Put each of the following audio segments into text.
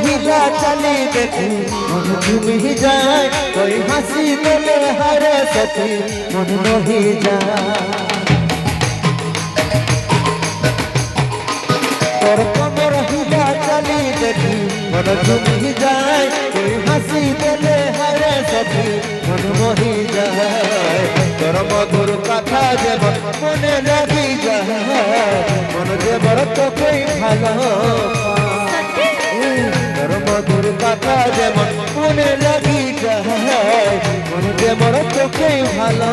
রহিলা চালি দেখি মন ঝুমি যায় ওই হাসি দেলে হারে সখী মন রহি যায় তোর কমর হিলা চালি দেখি মন ঝুমি যায় ওই হাসি দেলে হারে সখী মন রহি যায় তোর মধুর কথা যেমন মনে লাগি যায় মন যেমন তোকেই ভালো তোর মধুর কথা যেমন মনে লাগি যায় মন যেমন তোকেই ভালো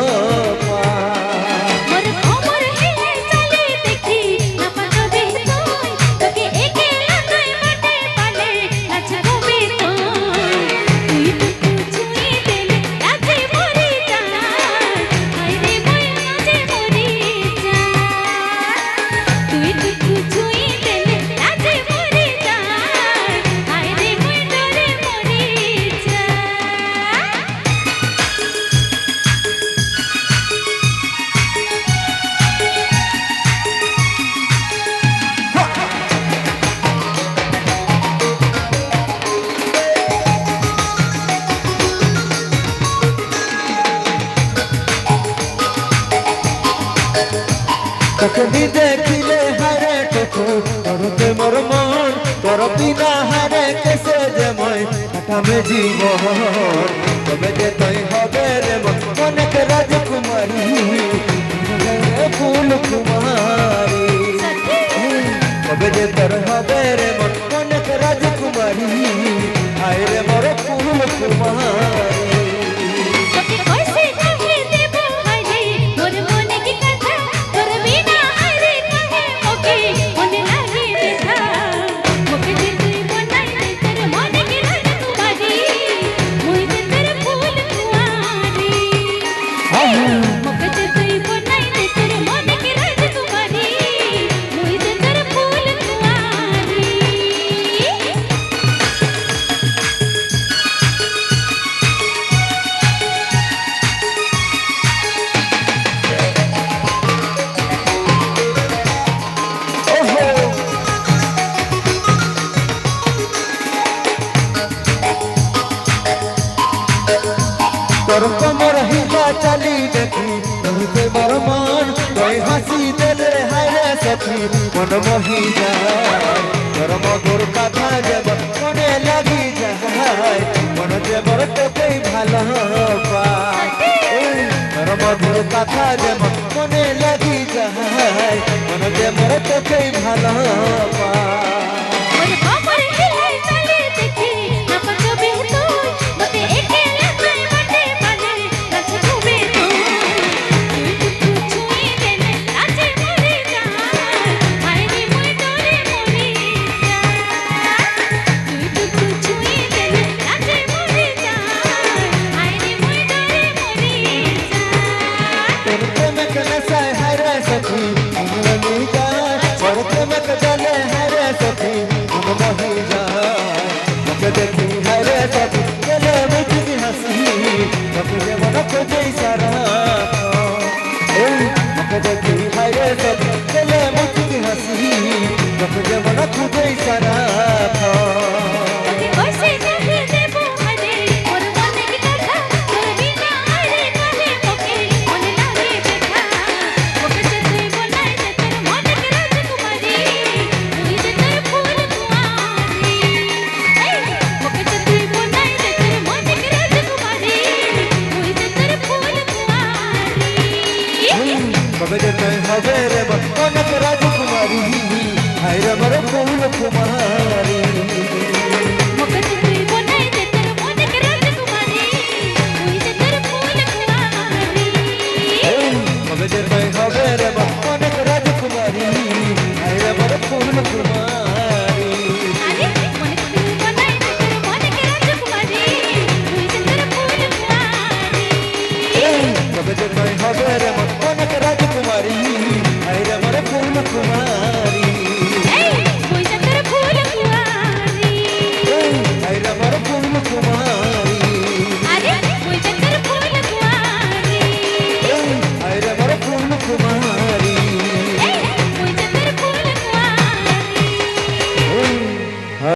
তখনি দেখিলে হারে টুকু তোরতে মোর মন তোর বিনা হারে কেসে যে মই কাটামে জীবন তবে যে তুই হবে রে অনেক রাজকুমারী ফুল কুমারী তবে যে তোর হবে রে অনেক রাজকুমারী আয় রে মোর ফুল কুমারী তোর কমর হিলা চালি দেখি তোরতে মোর মন তোই হাসি দেলে হায়রে সখী মন মোহি যায় তোর মধুর কথা যেমন মনে লাগি যায় মন যেমন তোকেই ভালো পায় তোর মধুর কথা যেমন মনে লাগি যায় মন যেমন তোকেই ভালো পায় देखी हरे सखी गले में की हंसी मुझे मन को जैसा मुझे देखी हरे सखी गले में की हंसी मुझे मन को जैसा হবে রে অনেক রাজকুমারী হায় রে